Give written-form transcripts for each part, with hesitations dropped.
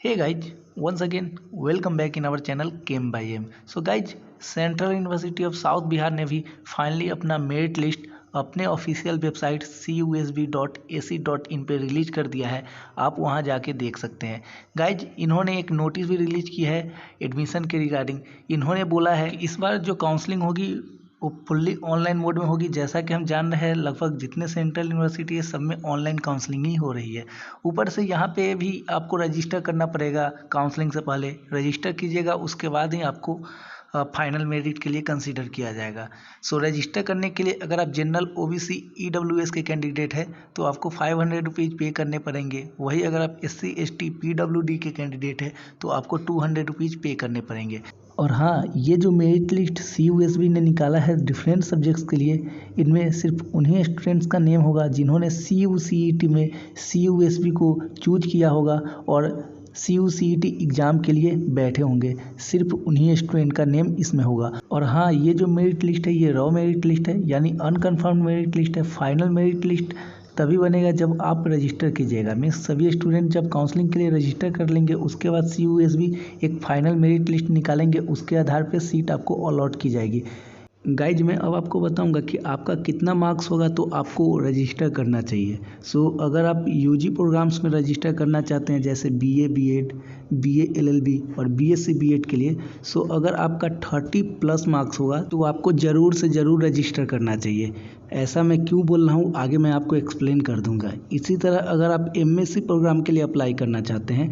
Hey guys, once again, welcome back in our channel Came by M. So guys, central university of south Bihar ने भी finally अपना merit list अपने official website cusb.ac.in पे release कर दिया है। आप वहां जाके देख सकते हैं। गाइज, इन्होंने एक नोटिस भी रिलीज की है एडमिशन के रिगार्डिंग। इन्होंने बोला है कि इस बार जो काउंसलिंग होगी वो फुल्ली ऑनलाइन मोड में होगी। जैसा कि हम जान रहे हैं, लगभग जितने सेंट्रल यूनिवर्सिटी है सब में ऑनलाइन काउंसलिंग ही हो रही है। ऊपर से यहाँ पे भी आपको रजिस्टर करना पड़ेगा। काउंसलिंग से पहले रजिस्टर कीजिएगा, उसके बाद ही आपको फाइनल मेरिट के लिए कंसीडर किया जाएगा। सो रजिस्टर करने के लिए अगर आप जनरल OBC EWS के कैंडिडेट है तो आपको 500 रुपीज़ पे करने पड़ेंगे। वही अगर आप SC ST PWD के कैंडिडेट है तो आपको 200 रुपीज़ पे करने पड़ेंगे। और हाँ, ये जो मेरिट लिस्ट CUSB ने निकाला है डिफरेंट सब्जेक्ट्स के लिए, इनमें सिर्फ उन्हीं स्टूडेंट्स का नेम होगा जिन्होंने CUCET में CUSB को चूज किया होगा और CUCET एग्ज़ाम के लिए बैठे होंगे। सिर्फ उन्हीं स्टूडेंट का नेम इसमें होगा। और हाँ, ये जो मेरिट लिस्ट है ये रॉ मेरिट लिस्ट है, यानी अनकन्फर्म्ड मेरिट लिस्ट है। फाइनल मेरिट लिस्ट तभी बनेगा जब आप रजिस्टर कीजिएगा। मीन्स सभी स्टूडेंट जब काउंसलिंग के लिए रजिस्टर कर लेंगे, उसके बाद CUSB एक फाइनल मेरिट लिस्ट निकालेंगे, उसके आधार पर सीट आपको अलॉट की जाएगी। गाइज, मैं अब आपको बताऊंगा कि आपका कितना मार्क्स होगा तो आपको रजिस्टर करना चाहिए। सो अगर आप UG प्रोग्राम्स में रजिस्टर करना चाहते हैं, जैसे BA BEd, BA LLB और BSc BEd के लिए, सो अगर आपका 30+ मार्क्स होगा तो आपको ज़रूर से ज़रूर रजिस्टर करना चाहिए। ऐसा मैं क्यों बोल रहा हूँ आगे मैं आपको एक्सप्लेन कर दूंगा। इसी तरह अगर आप MSc प्रोग्राम के लिए अप्लाई करना चाहते हैं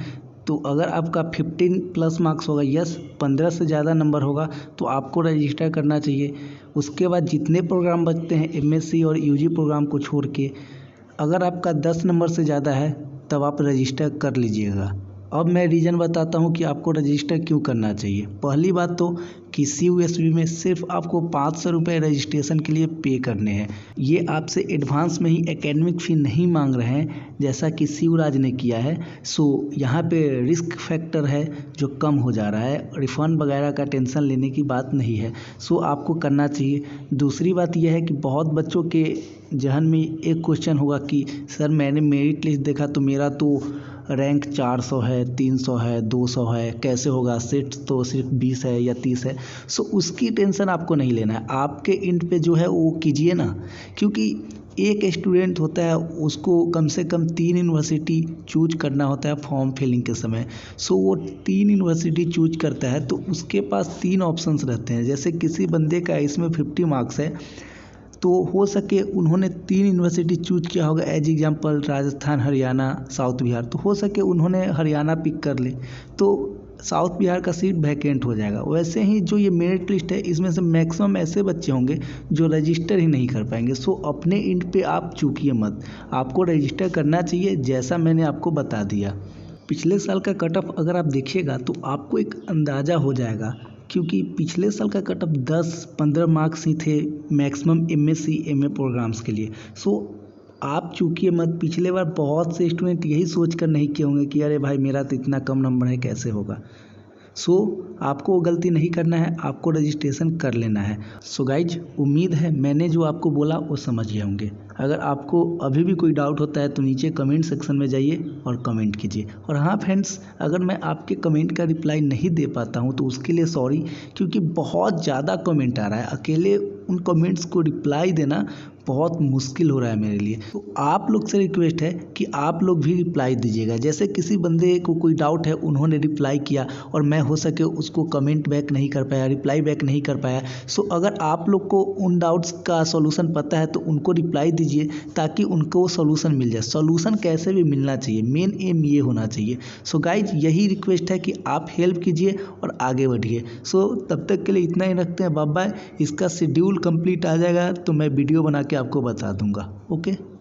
तो अगर आपका 15+ मार्क्स होगा, यस 15 से ज़्यादा नंबर होगा तो आपको रजिस्टर करना चाहिए। उसके बाद जितने प्रोग्राम बचते हैं MSc और UG प्रोग्राम को छोड़ के, अगर आपका 10 नंबर से ज़्यादा है तब आप रजिस्टर कर लीजिएगा। अब मैं रीज़न बताता हूँ कि आपको रजिस्टर क्यों करना चाहिए। पहली बात तो कि CUSB में सिर्फ आपको 500 रुपये रजिस्ट्रेशन के लिए पे करने हैं। ये आपसे एडवांस में ही एकेडमिक फ़ी नहीं मांग रहे हैं जैसा कि शिवराज ने किया है। सो यहाँ पे रिस्क फैक्टर है जो कम हो जा रहा है, रिफ़ंड वगैरह का टेंशन लेने की बात नहीं है। सो आपको करना चाहिए। दूसरी बात यह है कि बहुत बच्चों के जहन में एक क्वेश्चन होगा कि सर मैंने मेरिट लिस्ट देखा तो मेरा तो रैंक 400 है, 300 है, 200 है, कैसे होगा, सीट तो सिर्फ 20 है या 30 है। सो उसकी टेंशन आपको नहीं लेना है। आपके एंड पे जो है वो कीजिए ना, क्योंकि एक स्टूडेंट होता है उसको कम से कम 3 यूनिवर्सिटी चूज करना होता है फॉर्म फिलिंग के समय। सो वो 3 यूनिवर्सिटी चूज करता है तो उसके पास 3 ऑप्शंस रहते हैं। जैसे किसी बंदे का इसमें 50 मार्क्स है तो हो सके उन्होंने 3 यूनिवर्सिटी चूज किया होगा, as example Rajasthan, Haryana, south Bihar, तो हो सके उन्होंने हरियाणा पिक कर ले तो साउथ बिहार का सीट वैकेंट हो जाएगा। वैसे ही जो ये मेरिट लिस्ट है इसमें से मैक्सिमम ऐसे बच्चे होंगे जो रजिस्टर ही नहीं कर पाएंगे। सो अपने इंड पे आप चूकिए मत, आपको रजिस्टर करना चाहिए जैसा मैंने आपको बता दिया। पिछले साल का कट ऑफ अगर आप देखिएगा तो आपको एक अंदाज़ा हो जाएगा, क्योंकि पिछले साल का कट ऑफ 10-15 मार्क्स ही थे मैक्सिमम MSc MA प्रोग्राम्स के लिए। सो आप चूकिए मत। पिछले बार बहुत से स्टूडेंट यही सोच कर नहीं किए होंगे कि अरे भाई मेरा तो इतना कम नंबर है, कैसे होगा। सो आपको वो गलती नहीं करना है, आपको रजिस्ट्रेशन कर लेना है। सो गाइज, उम्मीद है मैंने जो आपको बोला वो समझ गए होंगे। अगर आपको अभी भी कोई डाउट होता है तो नीचे कमेंट सेक्शन में जाइए और कमेंट कीजिए। और हाँ फ्रेंड्स, अगर मैं आपके कमेंट का रिप्लाई नहीं दे पाता हूँ तो उसके लिए सॉरी, क्योंकि बहुत ज़्यादा कमेंट आ रहा है। अकेले उन कमेंट्स को रिप्लाई देना बहुत मुश्किल हो रहा है मेरे लिए। तो आप लोग से रिक्वेस्ट है कि आप लोग भी रिप्लाई दीजिएगा। जैसे किसी बंदे को कोई डाउट है, उन्होंने रिप्लाई किया और मैं हो सके उसको कमेंट बैक नहीं कर पाया, रिप्लाई बैक नहीं कर पाया। सो अगर आप लोग को उन डाउट्स का सॉल्यूशन पता है तो उनको रिप्लाई दीजिए ताकि उनको सॉल्यूशन मिल जाए। सॉल्यूशन कैसे भी मिलना चाहिए, मेन एम ये होना चाहिए। सो गाइज, यही रिक्वेस्ट है कि आप हेल्प कीजिए और आगे बढ़िए। सो तब तक के लिए इतना ही रखते हैं। Bye bye. इसका शेड्यूल कंप्लीट आ जाएगा तो मैं वीडियो बना के आपको बता दूंगा। ओके।